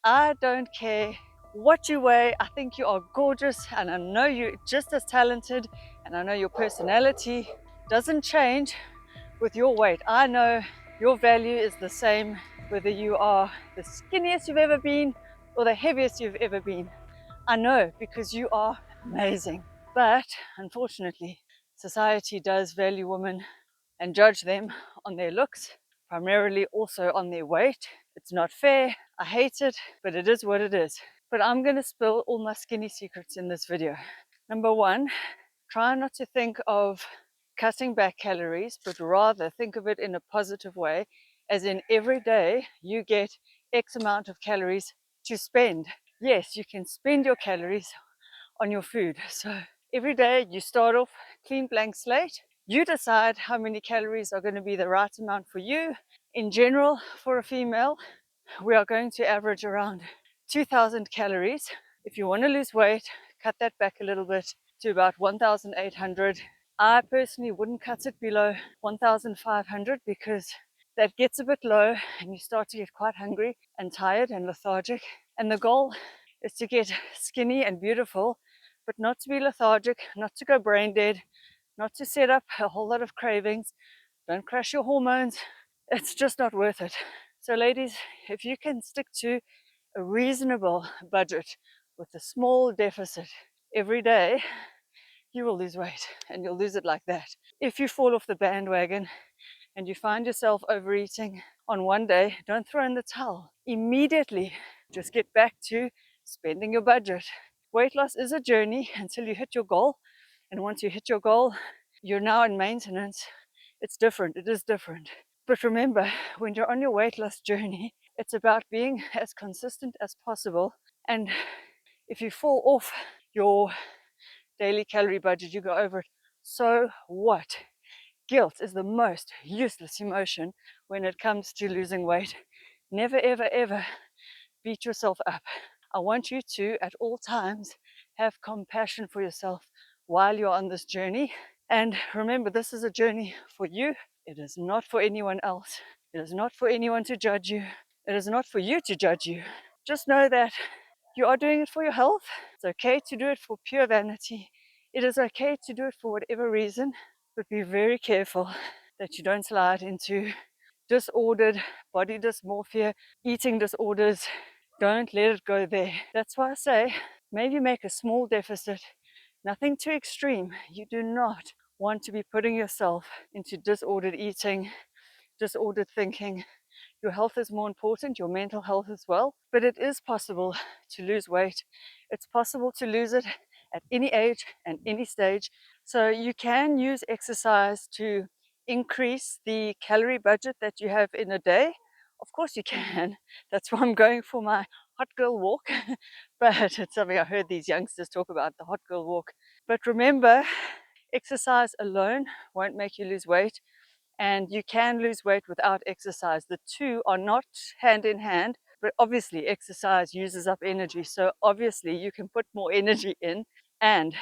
I don't care what you weigh. I think you are gorgeous, and I know you're just as talented, and I know your personality doesn't change with your weight. I know your value is the same whether you are the skinniest you've ever been or the heaviest you've ever been. I know because you are amazing. But unfortunately, society does value women and judge them on their looks, primarily also on their weight. It's not fair. I hate it, but it is what it is. But I'm going to spill all my skinny secrets in this video. Number one, try not to think of cutting back calories, but rather think of it in a positive way, as in every day you get X amount of calories to spend. Yes, you can spend your calories on your food. So every day you start off clean blank slate. You decide how many calories are going to be the right amount for you. In general, for a female, we are going to average around 2,000 calories. If you want to lose weight, cut that back a little bit to about 1,800. I personally wouldn't cut it below 1,500 because that gets a bit low and you start to get quite hungry and tired and lethargic. And the goal is to get skinny and beautiful, but not to be lethargic, not to go brain dead, not to set up a whole lot of cravings. Don't crash your hormones. It's just not worth it. So ladies, if you can stick to a reasonable budget with a small deficit every day, you will lose weight, and you'll lose it like that. If you fall off the bandwagon and you find yourself overeating on one day, don't throw in the towel. Immediately, just get back to spending your budget. Weight loss is a journey until you hit your goal. And once you hit your goal, you're now in maintenance. It's different. It is different. But remember, when you're on your weight loss journey, it's about being as consistent as possible. And if you fall off your daily calorie budget, you go over it. So what? Guilt is the most useless emotion when it comes to losing weight. Never, ever, ever beat yourself up. I want you to, at all times, have compassion for yourself while you're on this journey. And remember, this is a journey for you. It is not for anyone else. It is not for anyone to judge you. It is not for you to judge you. Just know that you are doing it for your health. It's okay to do it for pure vanity. It is okay to do it for whatever reason, but be very careful that you don't slide into disordered body dysmorphia, eating disorders. Don't let it go there. That's why I say maybe make a small deficit, nothing too extreme. You do not want to be putting yourself into disordered eating, disordered thinking. Your health is more important, your mental health as well. But it is possible to lose weight. It's possible to lose it at any age and any stage. So you can use exercise to increase the calorie budget that you have in a day. Of course you can. That's why I'm going for my hot girl walk. But it's something I heard these youngsters talk about, the hot girl walk. But remember, exercise alone won't make you lose weight. And you can lose weight without exercise. The two are not hand in hand, but obviously exercise uses up energy. So obviously you can put more energy in. And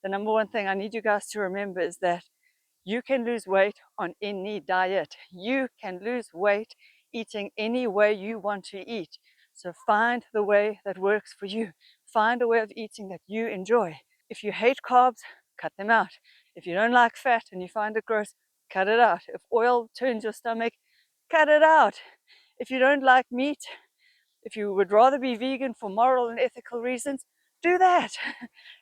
the number one thing I need you guys to remember is that you can lose weight on any diet. You can lose weight eating any way you want to eat. So find the way that works for you. Find a way of eating that you enjoy. If you hate carbs, cut them out. If you don't like fat and you find it gross, cut it out. If oil turns your stomach, cut it out. If you don't like meat, if you would rather be vegan for moral and ethical reasons, do that.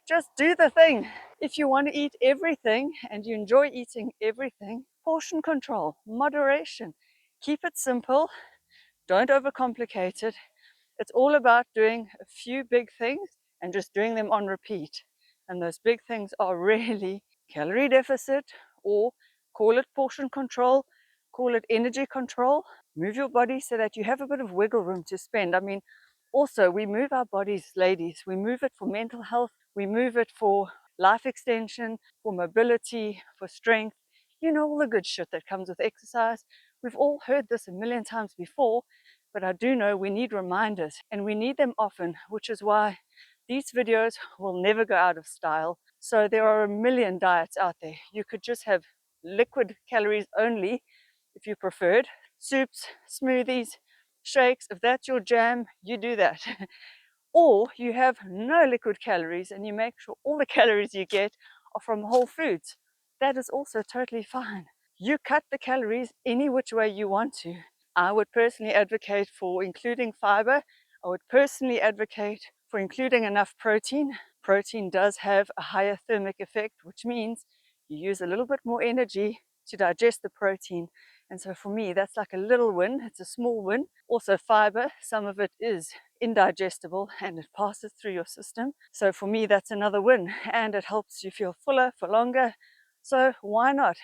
Just do the thing. If you want to eat everything and you enjoy eating everything, portion control, moderation. Keep it simple. Don't overcomplicate it. It's all about doing a few big things and just doing them on repeat. And those big things are really calorie deficit, or call it portion control, call it energy control. Move your body so that you have a bit of wiggle room to spend. I mean, also, we move our bodies, ladies. We move it for mental health. We move it for life extension, for mobility, for strength. You know, all the good shit that comes with exercise. We've all heard this a million times before, but I do know we need reminders, and we need them often, which is why these videos will never go out of style. So there are a million diets out there. You could just have liquid calories only if you preferred. Soups, smoothies, shakes, if that's your jam, you do that. Or you have no liquid calories and you make sure all the calories you get are from whole foods. That is also totally fine. You cut the calories any which way you want to. I would personally advocate for including fiber. I would personally advocate for including enough protein. Protein does have a higher thermic effect, which means you use a little bit more energy to digest the protein. And so for me, that's like a little win. It's a small win. Also fiber, some of it is indigestible and it passes through your system. So for me, that's another win. And it helps you feel fuller for longer. So why not?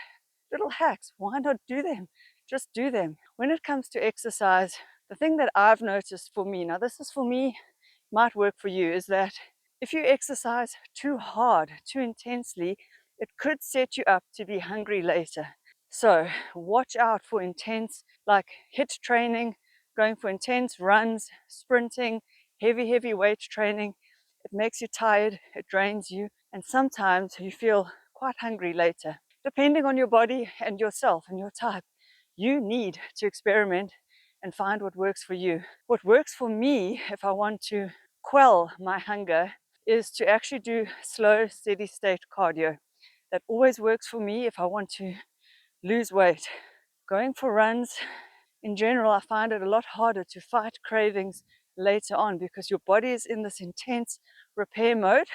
Little hacks, why not do them? Just do them. When it comes to exercise, the thing that I've noticed for me, now this is for me, might work for you, is that if you exercise too hard, too intensely, it could set you up to be hungry later. So watch out for intense, like HIIT training, going for intense runs, sprinting, heavy weight training. It makes you tired, it drains you, and sometimes you feel quite hungry later. Depending on your body and yourself and your type, you need to experiment and find what works for you. What works for me, if I want to quell my hunger, is to actually do slow, steady state cardio. That always works for me if I want to lose weight. Going for runs, in general, I find it a lot harder to fight cravings later on because your body is in this intense repair mode.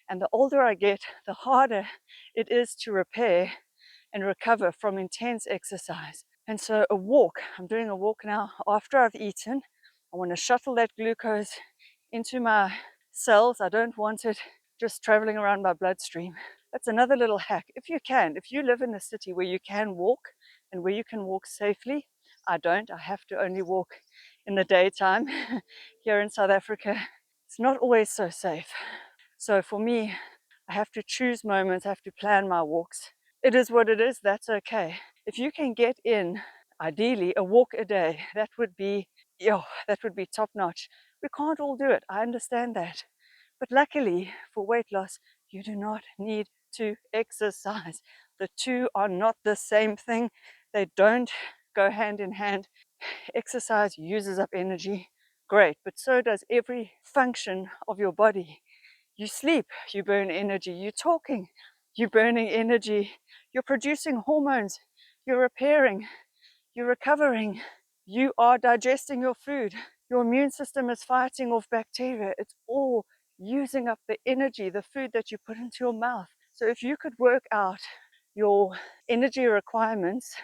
And the older I get, the harder it is to repair and recover from intense exercise. And so a walk, I'm doing a walk now after I've eaten. I want to shuttle that glucose into my cells. I don't want it just traveling around my bloodstream. That's another little hack. If you can, if you live in a city where you can walk and where you can walk safely, I don't. I have to only walk in the daytime here in South Africa. It's not always so safe. So for me, I have to choose moments, I have to plan my walks. It is what it is, that's okay. If you can get in, ideally, a walk a day, that would be top notch. We can't all do it, I understand that. But luckily, for weight loss, you do not need to exercise. The two are not the same thing. They don't go hand in hand. Exercise uses up energy, great, but so does every function of your body. You sleep, you burn energy. You're talking, you're burning energy. You're producing hormones. You're repairing. You're recovering. You are digesting your food. Your immune system is fighting off bacteria. It's all using up the energy, the food that you put into your mouth. So if you could work out your energy requirements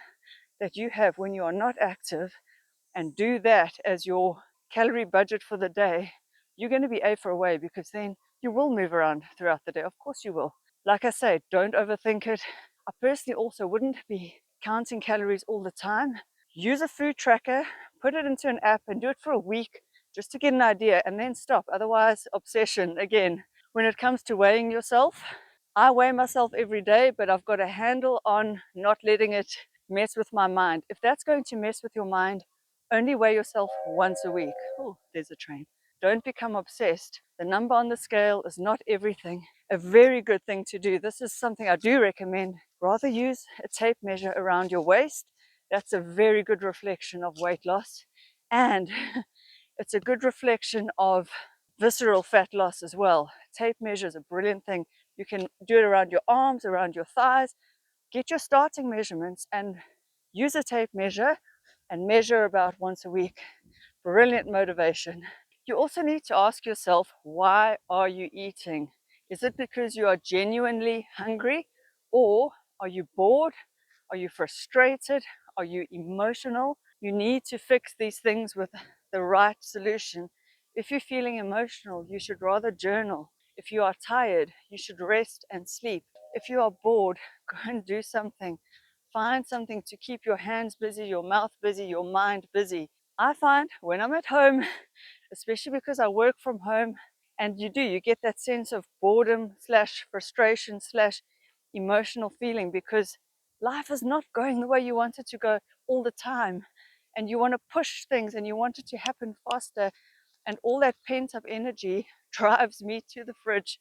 that you have when you are not active and do that as your calorie budget for the day, you're going to be A for away, because then you will move around throughout the day. Of course you will. Like I say, don't overthink it. I personally also wouldn't be counting calories all the time. Use a food tracker, put it into an app and do it for a week just to get an idea and then stop. Otherwise, obsession again. When it comes to weighing yourself, I weigh myself every day, but I've got a handle on not letting it mess with my mind. If that's going to mess with your mind, only weigh yourself once a week. Oh, there's a train. Don't become obsessed. The number on the scale is not everything. A very good thing to do. This is something I do recommend. Rather use a tape measure around your waist. That's a very good reflection of weight loss. And it's a good reflection of visceral fat loss as well. Tape measure is a brilliant thing. You can do it around your arms, around your thighs. Get your starting measurements and use a tape measure and measure about once a week. Brilliant motivation. You also need to ask yourself, why are you eating? Is it because you are genuinely hungry, or are you bored? Are you frustrated? Are you emotional? You need to fix these things with the right solution. If you're feeling emotional, you should rather journal. If you are tired, you should rest and sleep. If you are bored, go and do something. Find something to keep your hands busy, your mouth busy, your mind busy. I find when I'm at home, especially because I work from home, and you get that sense of boredom slash frustration slash emotional feeling, because life is not going the way you want it to go all the time, and you want to push things and you want it to happen faster, and all that pent up energy drives me to the fridge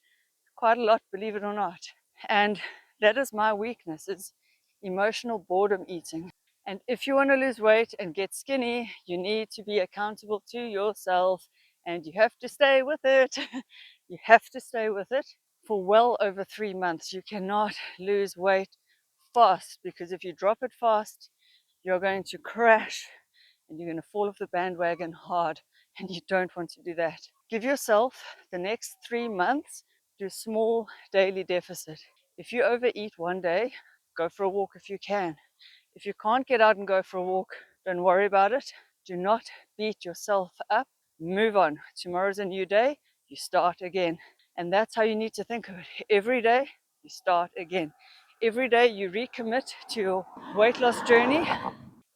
quite a lot, believe it or not. And that is my weakness, is emotional boredom eating. And if you want to lose weight and get skinny, you need to be accountable to yourself and you have to stay with it. You have to stay with it for well over 3 months. You cannot lose weight fast, because if you drop it fast, you're going to crash and you're going to fall off the bandwagon hard, and you don't want to do that. Give yourself the next 3 months, do small daily deficit. If you overeat one day, go for a walk if you can. If you can't get out and go for a walk, don't worry about it. Do not beat yourself up. Move on. Tomorrow's a new day. You start again. And that's how you need to think of it. Every day, you start again. Every day, you recommit to your weight loss journey.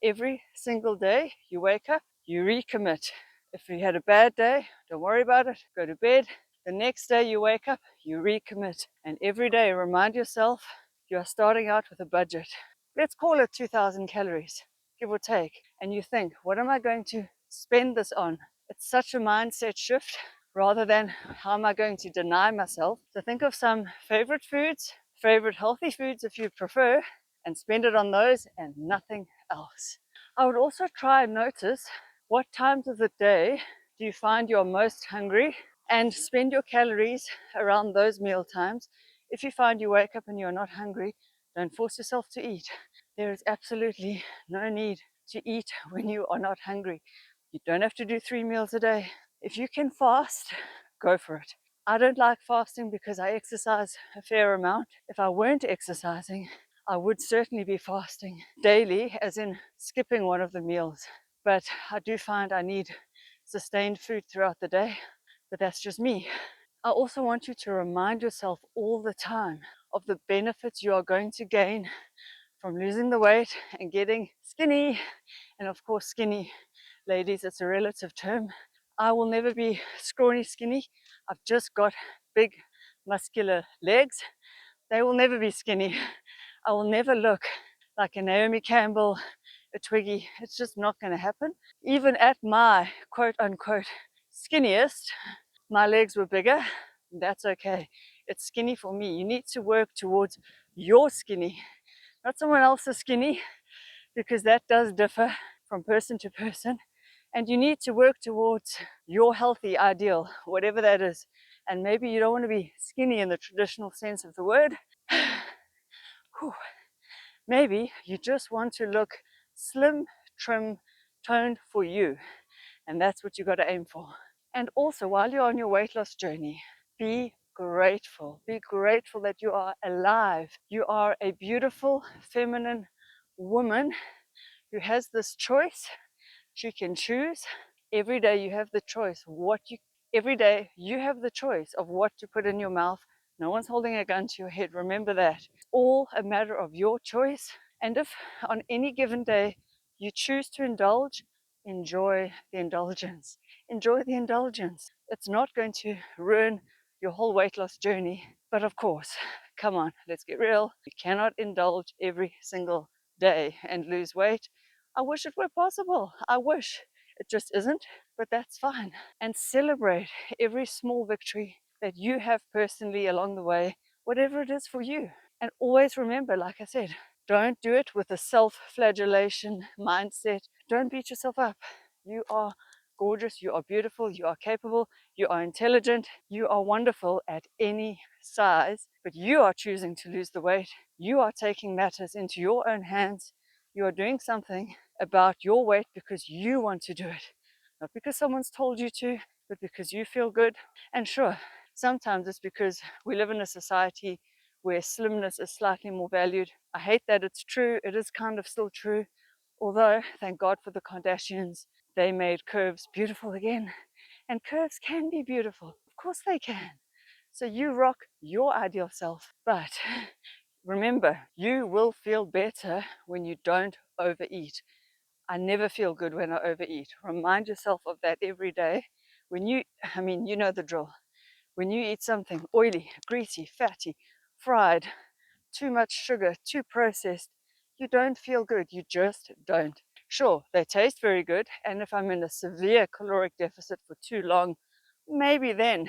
Every single day, you wake up, you recommit. If you had a bad day, don't worry about it. Go to bed. The next day, you wake up, you recommit. And every day, remind yourself you are starting out with a budget. Let's call it 2,000 calories, give or take. And you think, what am I going to spend this on? It's such a mindset shift rather than how am I going to deny myself. So think of some favorite foods, favorite healthy foods if you prefer, and spend it on those and nothing else. I would also try and notice what times of the day do you find you're most hungry, and spend your calories around those meal times. If you find you wake up and you're not hungry, don't force yourself to eat. There is absolutely no need to eat when you are not hungry. You don't have to do 3 meals a day. If you can fast, go for it. I don't like fasting because I exercise a fair amount. If I weren't exercising, I would certainly be fasting daily, as in skipping one of the meals. But I do find I need sustained food throughout the day, but that's just me. I also want you to remind yourself all the time of the benefits you are going to gain from losing the weight and getting skinny. And of course, skinny, ladies, it's a relative term. I will never be scrawny skinny. I've just got big muscular legs. They will never be skinny. I will never look like a Naomi Campbell, a Twiggy. It's just not going to happen. Even at my quote unquote skinniest, my legs were bigger. That's okay. It's skinny for me. You need to work towards your skinny, not someone else's skinny, because that does differ from person to person. And you need to work towards your healthy ideal, whatever that is. And maybe you don't want to be skinny in the traditional sense of the word. Maybe you just want to look slim, trim, toned for you. And that's what you got to aim for. And also, while you're on your weight loss journey, be grateful. Be grateful that you are alive. You are a beautiful, feminine woman who has this choice. She can choose. Every day you have the choice every day you have the choice of what to put in your mouth. No one's holding a gun to your head. Remember that. It's all a matter of your choice. And if on any given day you choose to indulge, enjoy the indulgence. Enjoy the indulgence. It's not going to ruin your whole weight loss journey. But of course, come on, let's get real. You cannot indulge every single day and lose weight. I wish it were possible. I wish. It just isn't, but that's fine. And celebrate every small victory that you have personally along the way, whatever it is for you. And always remember, like I said, don't do it with a self-flagellation mindset. Don't beat yourself up. You are gorgeous, you are beautiful, you are capable, you are intelligent, you are wonderful at any size, but you are choosing to lose the weight. You are taking matters into your own hands. You are doing something about your weight because you want to do it, not because someone's told you to, but because you feel good. And sure, sometimes it's because we live in a society where slimness is slightly more valued. I hate that it's true. It is kind of still true. Although, thank God for the Kardashians, they made curves beautiful again. And curves can be beautiful. Of course they can. So you rock your ideal self. But remember, you will feel better when you don't overeat. I never feel good when I overeat. Remind yourself of that every day. You know the drill. When you eat something oily, greasy, fatty, fried, too much sugar, too processed, you don't feel good. You just don't. Sure, they taste very good. And if I'm in a severe caloric deficit for too long, maybe then,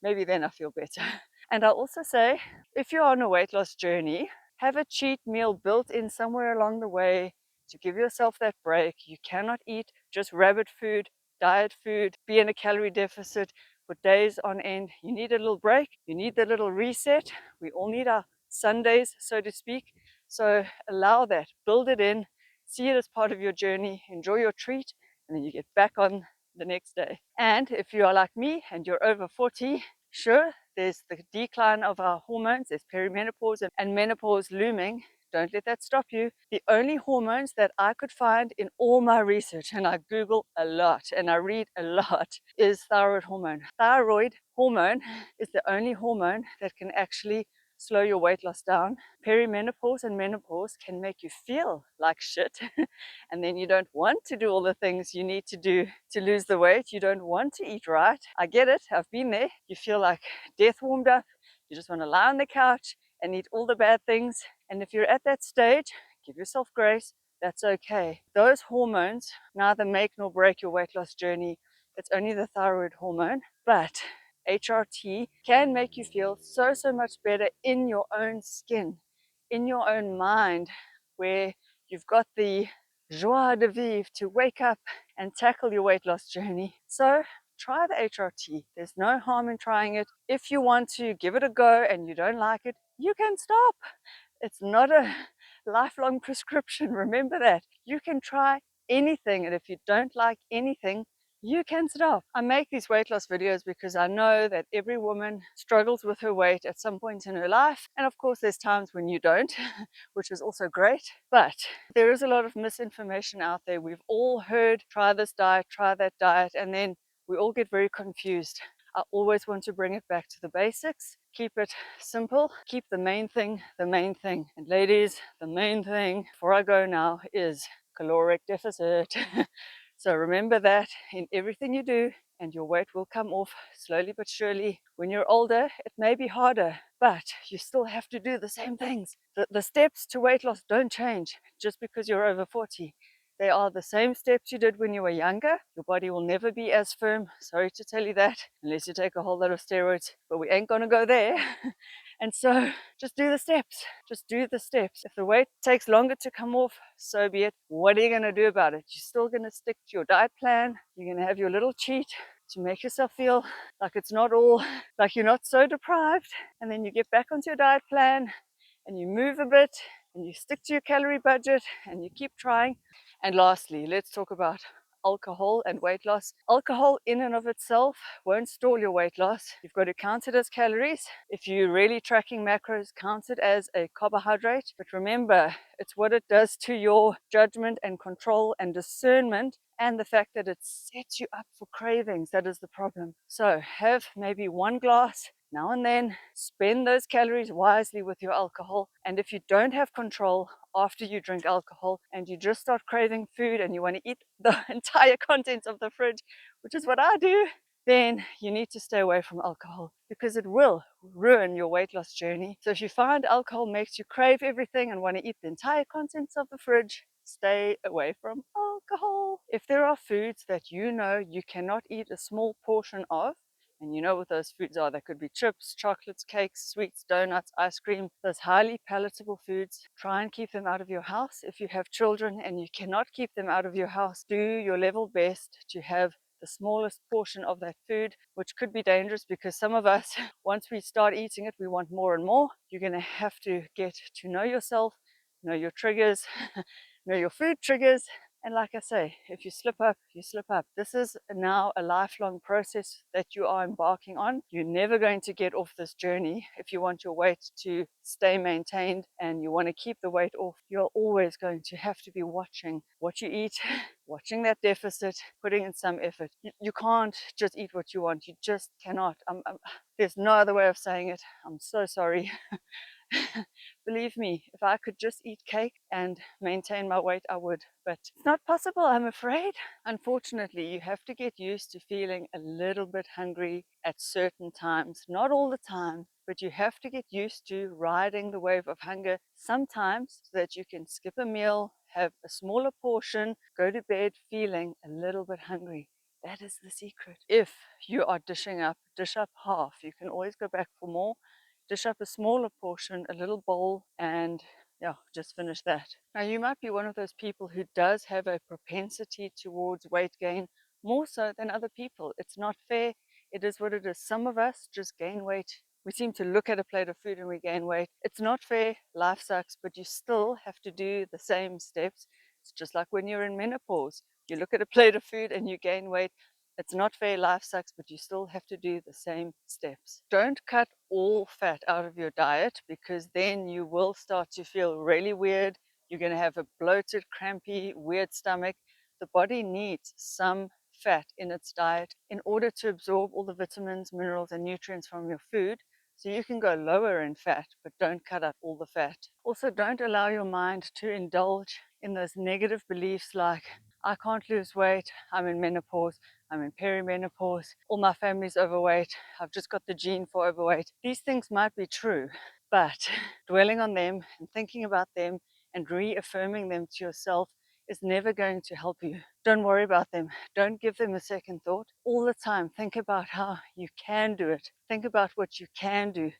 maybe then I feel better. And I'll also say, if you're on a weight loss journey, have a cheat meal built in somewhere along the way. to give yourself that break. You cannot eat just rabbit food, diet food, be in a calorie deficit for days on end. You need a little break. You need the little reset. We all need our Sundays, so to speak. So allow that, build it in, see it as part of your journey, enjoy your treat, and then you get back on the next day. And if you are like me and you're over 40, sure, there's the decline of our hormones, there's perimenopause and menopause looming. Don't let that stop you. The only hormones that I could find in all my research, and I Google a lot and I read a lot, is thyroid hormone. Thyroid hormone is the only hormone that can actually slow your weight loss down. Perimenopause and menopause can make you feel like shit. And then you don't want to do all the things you need to do to lose the weight. You don't want to eat right. I get it. I've been there. You feel like death warmed up. You just want to lie on the couch and eat all the bad things. And if you're at that stage, give yourself grace. That's okay. Those hormones neither make nor break your weight loss journey. It's only the thyroid hormone. But HRT can make you feel so much better in your own skin, in your own mind, where you've got the joie de vivre to wake up and tackle your weight loss journey. So try the HRT. There's no harm in trying it. If you want to give it a go and you don't like it, you can stop. It's not a lifelong prescription. Remember that. You can try anything, and if you don't like anything, you can stop. I make these weight loss videos because I know that every woman struggles with her weight at some point in her life. And of course, there's times when you don't, which is also great. But there is a lot of misinformation out there. We've all heard, try this diet, try that diet, and then we all get very confused. I always want to bring it back to the basics. Keep it simple. Keep the main thing the main thing. And ladies, the main thing before I go now is caloric deficit. So remember that in everything you do, and your weight will come off slowly but surely. When you're older, it may be harder, but you still have to do the same things. The steps to weight loss don't change just because you're over 40. They are the same steps you did when you were younger. Your body will never be as firm. Sorry to tell you that, unless you take a whole lot of steroids, but we ain't gonna go there. And so just do the steps. Just do the steps. If the weight takes longer to come off, so be it. What are you going to do about it? You're still going to stick to your diet plan. You're going to have your little cheat to make yourself feel like it's not all, like you're not so deprived. And then you get back onto your diet plan and you move a bit and you stick to your calorie budget and you keep trying. And lastly, let's talk about alcohol and weight loss. Alcohol in and of itself won't stall your weight loss. You've got to count it as calories. If you're really tracking macros, count it as a carbohydrate. But remember, it's what it does to your judgment and control and discernment, and the fact that it sets you up for cravings. That is the problem. So have maybe one glass now and then. Spend those calories wisely with your alcohol. And if you don't have control after you drink alcohol and you just start craving food and you want to eat the entire contents of the fridge, which is what I do, then you need to stay away from alcohol because it will ruin your weight loss journey. So if you find alcohol makes you crave everything and want to eat the entire contents of the fridge, stay away from alcohol. If there are foods that you know you cannot eat a small portion of, and you know what those foods are, that could be chips, chocolates, cakes, sweets, donuts, ice cream, those highly palatable foods, try and keep them out of your house. If you have children and you cannot keep them out of your house, do your level best to have the smallest portion of that food, which could be dangerous because some of us, once we start eating it, we want more and more. You're going to have to get to know yourself, know your triggers, know your food triggers. And like I say, if you slip up, you slip up. This is now a lifelong process that you are embarking on. You're never going to get off this journey. If you want your weight to stay maintained and you want to keep the weight off, you're always going to have to be watching what you eat, watching that deficit, putting in some effort. You can't just eat what you want. You just cannot. There's no other way of saying it. I'm so sorry. Believe me, if I could just eat cake and maintain my weight, I would. But it's not possible, I'm afraid. Unfortunately, you have to get used to feeling a little bit hungry at certain times. Not all the time, but you have to get used to riding the wave of hunger sometimes so that you can skip a meal, have a smaller portion, go to bed feeling a little bit hungry. That is the secret. If you are dishing up, dish up half. You can always go back for more. Dish up a smaller portion, a little bowl, and yeah, just finished that. Now, you might be one of those people who does have a propensity towards weight gain more so than other people. It's not fair. It is what it is. Some of us just gain weight. We seem to look at a plate of food and we gain weight. It's not fair. Life sucks, but you still have to do the same steps. It's just like when you're in menopause. You look at a plate of food and you gain weight. It's not fair, life sucks, but you still have to do the same steps. Don't cut all fat out of your diet, because then you will start to feel really weird. You're going to have a bloated, crampy, weird stomach. The body needs some fat in its diet in order to absorb all the vitamins, minerals, and nutrients from your food. So you can go lower in fat, but don't cut out all the fat. Also, don't allow your mind to indulge in those negative beliefs like, I can't lose weight, I'm in menopause, I'm in perimenopause, all my family's overweight, I've just got the gene for overweight. These things might be true, but dwelling on them and thinking about them and reaffirming them to yourself is never going to help you. Don't worry about them. Don't give them a second thought. All the time, think about how you can do it. Think about what you can do.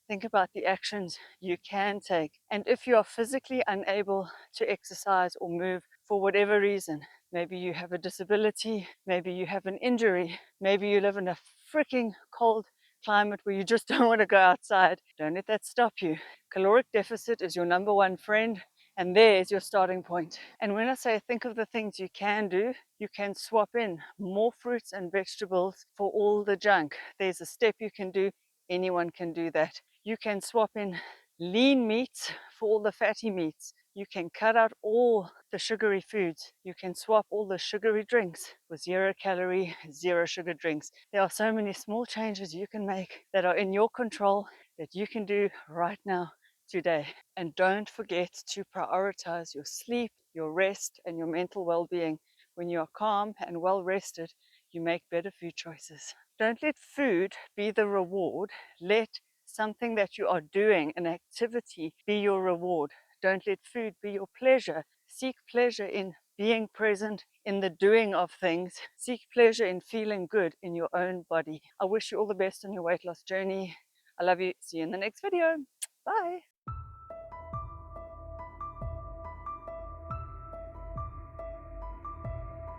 Think about the actions you can take. And if you are physically unable to exercise or move for whatever reason, maybe you have a disability, maybe you have an injury, maybe you live in a freaking cold climate where you just don't want to go outside, don't let that stop you. Caloric deficit is your number one friend, and there's your starting point. And when I say think of the things you can do, you can swap in more fruits and vegetables for all the junk. There's a step you can do. Anyone can do that. You can swap in lean meats for all the fatty meats. You can cut out all the sugary foods. You can swap all the sugary drinks with 0 calorie, 0 sugar drinks. There are so many small changes you can make that are in your control that you can do right now, today. And don't forget to prioritize your sleep, your rest, and your mental well-being. When you are calm and well rested, you make better food choices. Don't let food be the reward. Let something that you are doing, an activity, be your reward. Don't let food be your pleasure. Seek pleasure in being present in the doing of things. Seek pleasure in feeling good in your own body. I wish you all the best on your weight loss journey. I love you. See you in the next video. Bye.